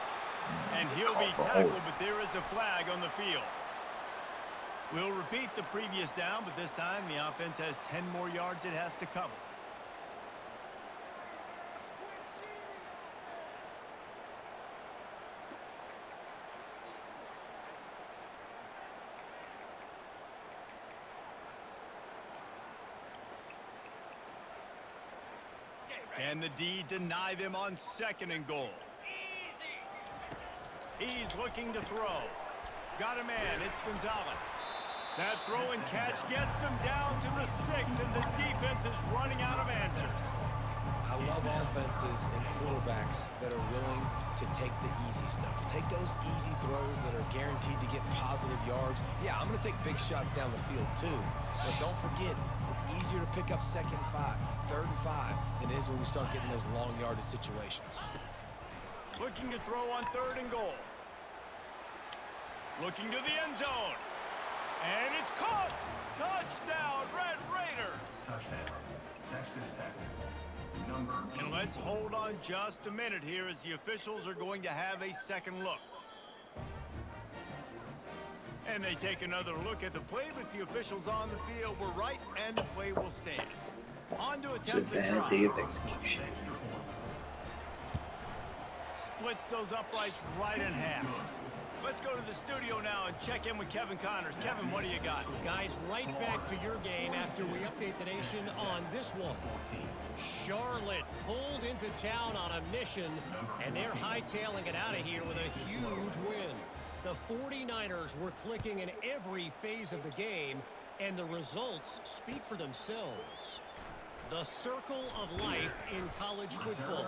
And he'll be tackled, but there is a flag on the field. We'll repeat the previous down, but this time the offense has 10 more yards it has to cover. Can the D deny them on second and goal? He's looking to throw. Got a man. It's Gonzalez. That throw and catch gets them down to the 6, and the defense is running out of answers. I love offenses and quarterbacks that are willing to take the easy stuff. Take those easy throws that are guaranteed to get positive yards. Yeah, I'm going to take big shots down the field too. But don't forget, it's easier to pick up second and 5, third and 5 than it is when we start getting those long yardage situations. Looking to throw on third and goal. Looking to the end zone. And it's caught. Touchdown, Red Raiders. Touchdown, Texas Tech. Number 8. And let's hold on just a minute here as the officials are going to have a second look. And they take another look at the play, but the officials on the field were right, and the play will stand. On to It's a attempt the bad try. day of execution. Splits those uprights right in half. Let's go to the studio now and check in with Kevin Connors. Kevin, what do you got? Guys, right back to your game after we update the nation on this one. Charlotte pulled into town on a mission, and they're hightailing it out of here with a huge win. The 49ers were clicking in every phase of the game, and the results speak for themselves. The circle of life in college football.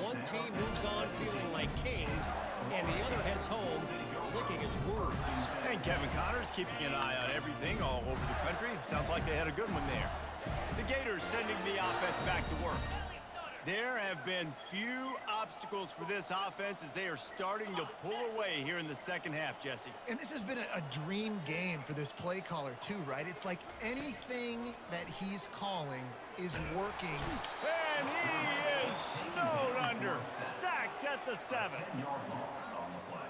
One team moves on feeling like kings, and the other heads home licking its wounds. And Kevin Connors keeping an eye on everything all over the country. Sounds like they had a good one there. The Gators sending the offense back to work. There have been few obstacles for this offense as they are starting to pull away here in the second half, Jesse. And this has been a dream game for this play caller too, right? It's like anything that he's calling is working. And he is snowed under. Sacked at the 7. 10-yard loss on the play.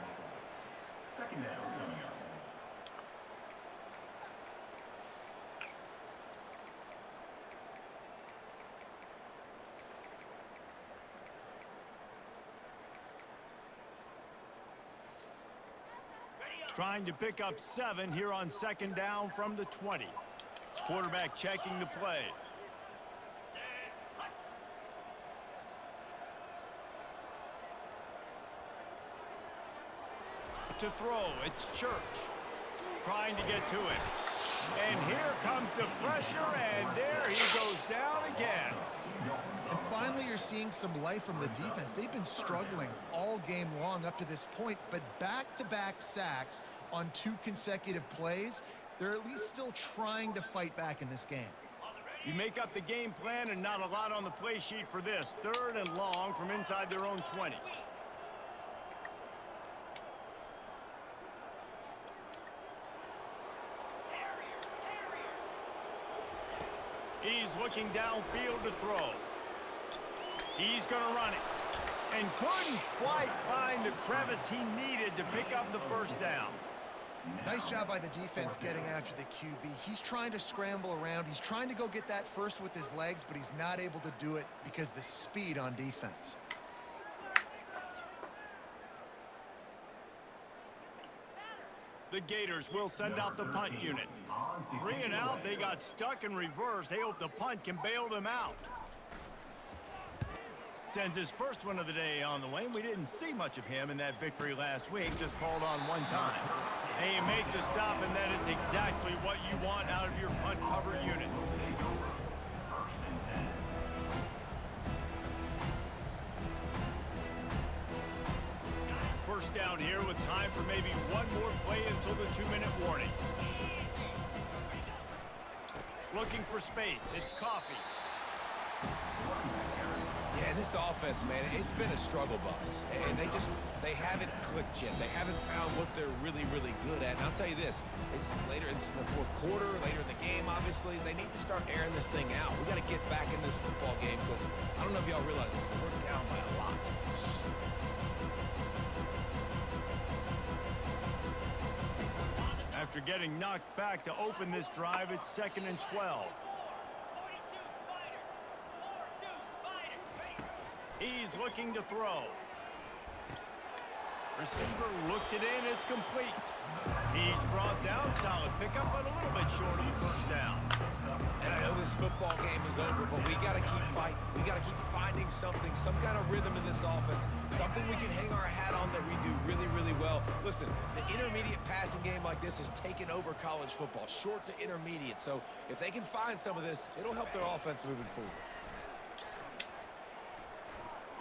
Second down coming up. Trying to pick up 7 here on 2nd down from the 20. Quarterback checking the play. To throw, it's Church. Trying to get to it. And here comes the pressure, and there he goes down again. And finally, you're seeing some life from the defense. They've been struggling all game long up to this point, but back-to-back sacks on 2 consecutive plays, they're at least still trying to fight back in this game. You make up the game plan and not a lot on the play sheet for this. 3rd and long from inside their own 20. He's looking downfield to throw. He's going to run it. And couldn't quite find the crevice he needed to pick up the 1st down. Nice job by the defense getting after the QB. He's trying to scramble around. He's trying to go get that first with his legs, but he's not able to do it because of the speed on defense. The Gators will send out the punt unit. 3 and out, they got stuck in reverse. They hope the punt can bail them out. Sends his first one of the day on the way. We didn't see much of him in that victory last week, just called on 1 time. And you make the stop, and that is exactly what you want out of your punt cover unit. First down here with time for maybe 1 more play until the 2-minute warning. Looking for space. It's Coffee. Yeah, and this offense, man, it's been a struggle bus. And they haven't clicked yet. They haven't found what they're really, really good at. And I'll tell you this, it's later in the 4th quarter, later in the game, obviously. They need to start airing this thing out. We got to get back in this football game because I don't know if y'all realize this, but we're down by a lot. After getting knocked back to open this drive, it's 2nd and 12. He's looking to throw. Receiver looks it in. It's complete. He's brought down. Solid pickup, but a little bit short of the 1st down. And I know this football game is over, but we got to keep fighting. We got to keep finding something, some kind of rhythm in this offense, something we can hang our hat on that we do really, really well. Listen, the intermediate passing game like this has taken over college football, short to intermediate. So if they can find some of this, it'll help their offense moving forward.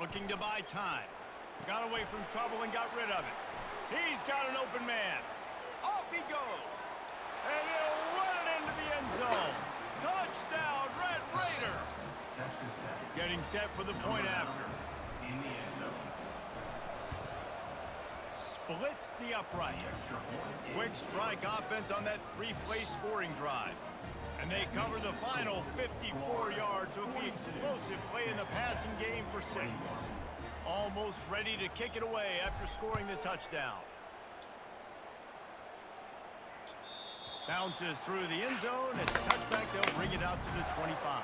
Looking to buy time. Got away from trouble and got rid of it. He's got an open man. Off he goes. And he'll run it into the end zone. Touchdown, Red Raiders. Getting set for the point after. In the end zone. Splits the uprights. Quick strike offense on that 3-play scoring drive. And they cover the final 54 yards with the explosive play in the passing game for 6. Almost ready to kick it away after scoring the touchdown. Bounces through the end zone. It's a touchback. They'll bring it out to the 25.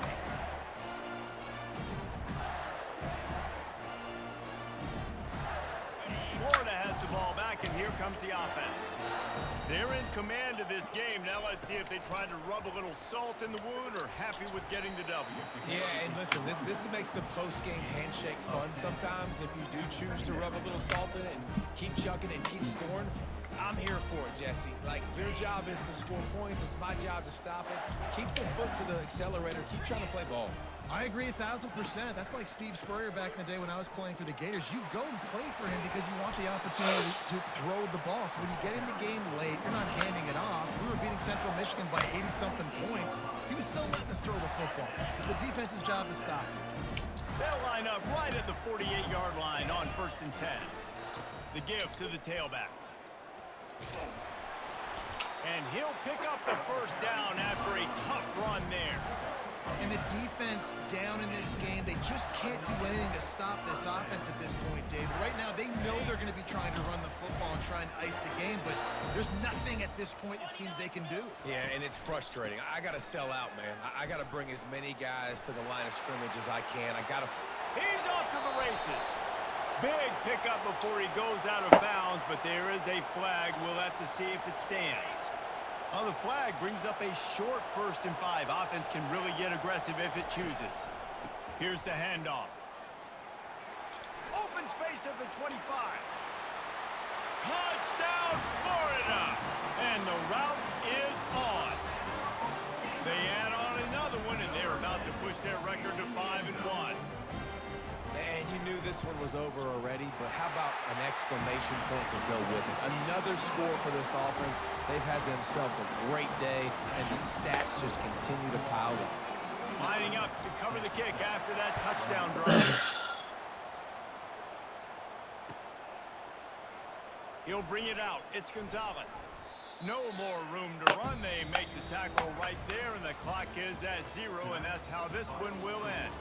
Florida has the ball back, and here comes the offense. They're in command of this game. Now let's see if they try to rub a little salt in the wound or happy with getting the W. Yeah, and listen, this makes the post-game handshake fun sometimes. If you do choose to rub a little salt in it and keep chucking and keep scoring, I'm here for it, Jesse. Like, your job is to score points. It's my job to stop it. Keep the foot to the accelerator. Keep trying to play ball. I agree 1,000%. That's like Steve Spurrier back in the day when I was playing for the Gators. You go and play for him because you want the opportunity to throw the ball. So when you get in the game late, you're not handing it off. We were beating Central Michigan by 80-something points. He was still letting us throw the football. It's the defense's job to stop it. They'll line up right at the 48-yard line on 1st and 10. The give to the tailback. And he'll pick up the 1st down after a tough run there. And the defense down in this game, they just can't do anything to stop this offense at this point, Dave. Right now, they know they're going to be trying to run the football and try and ice the game, but there's nothing at this point it seems they can do. Yeah, and it's frustrating. I got to sell out, man. I got to bring as many guys to the line of scrimmage as I can. He's off to the races. Big pickup before he goes out of bounds, but there is a flag. We'll have to see if it stands. Well, the flag brings up a short 1st and 5. Offense can really get aggressive if it chooses. Here's the handoff. Open space at the 25. Touchdown, Florida! And the route is on. They add on another one, and they're about to push their record to 5-1. And you knew this one was over already, but how about an exclamation point to go with it? Another score for this offense. They've had themselves a great day, and the stats just continue to pile up. Lining up to cover the kick after that touchdown drive. He'll bring it out. It's Gonzalez. No more room to run. They make the tackle right there, and the clock is at 0, and that's how this one will end.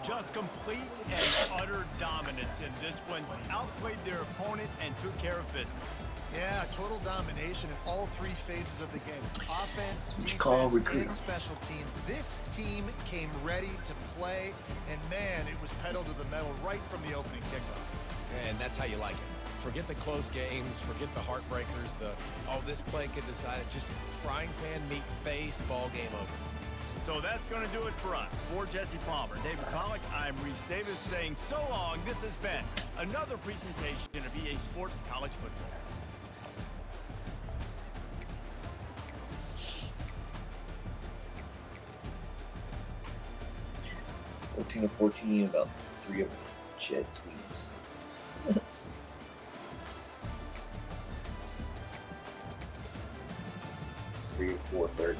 Just complete and utter dominance in this one. Outplayed their opponent and took care of business. Yeah, total domination in all 3 phases of the game. Offense, call defense, and special teams. This team came ready to play, and man, it was pedal to the metal right from the opening kickoff. And that's how you like it. Forget the close games, forget the heartbreakers, this play could decide it. Just frying pan meet face, ball game over. So that's going to do it for us. For Jesse Palmer, David Pollack, I'm Reese Davis saying so long. This has been another presentation of EA Sports College Football. of 14, about 3 of them jet sweeps. 3 or 4 third.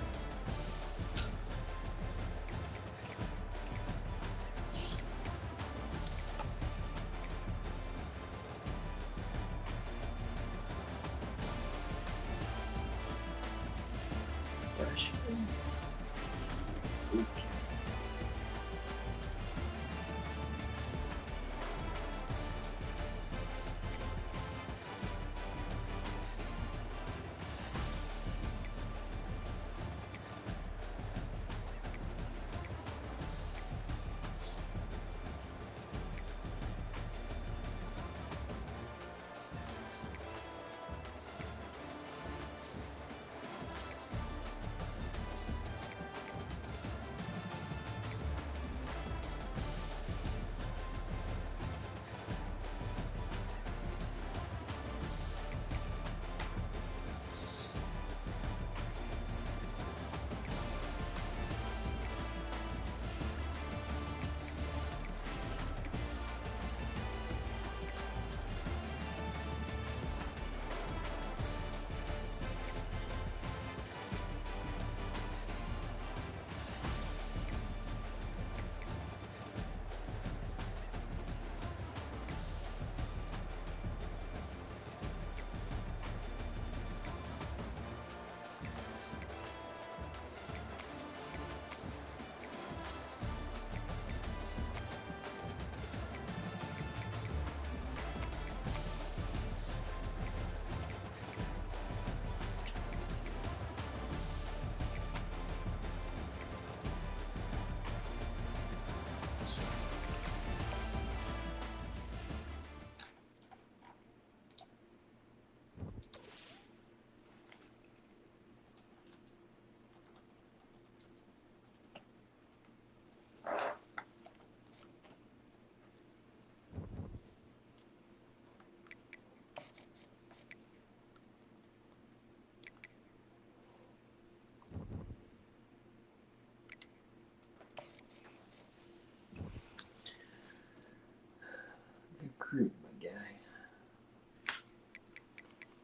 Recruit, my guy.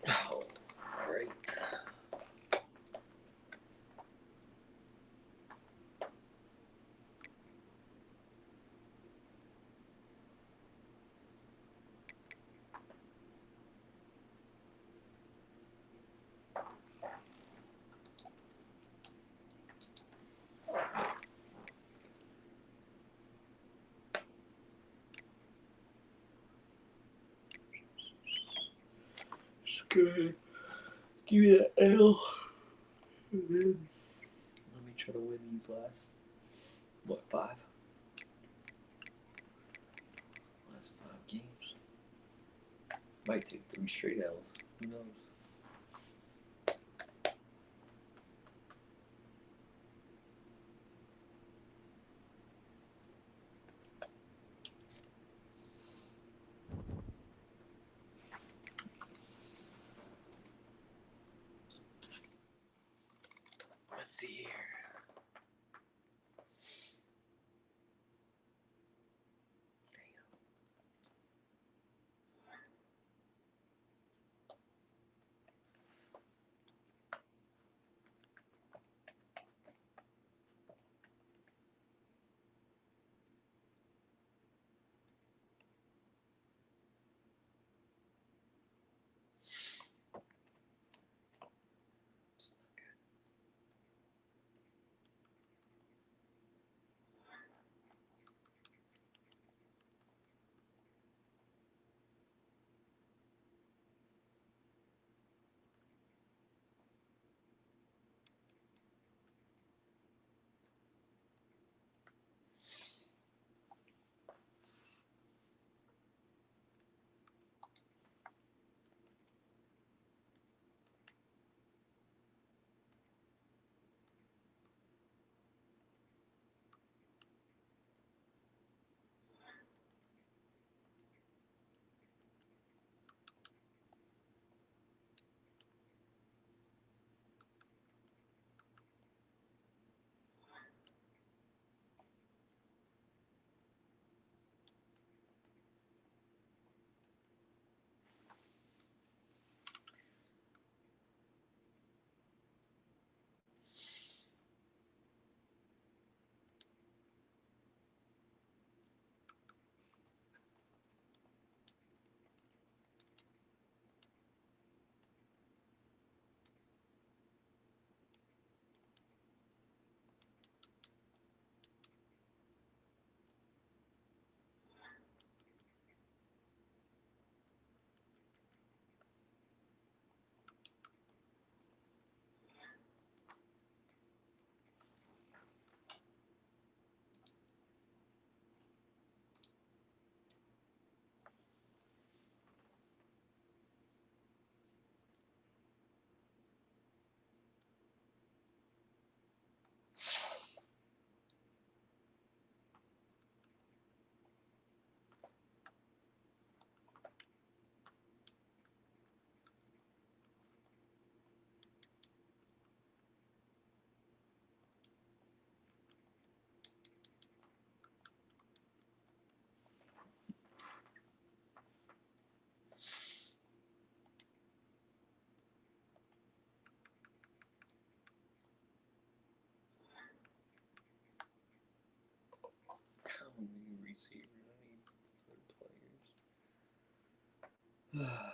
Oh, great. Good. Give me that L. And then let me try to win these last, 5? Last 5 games. Might take 3 straight L's. Who knows? Let's see here. I don't need receiver. I need good players.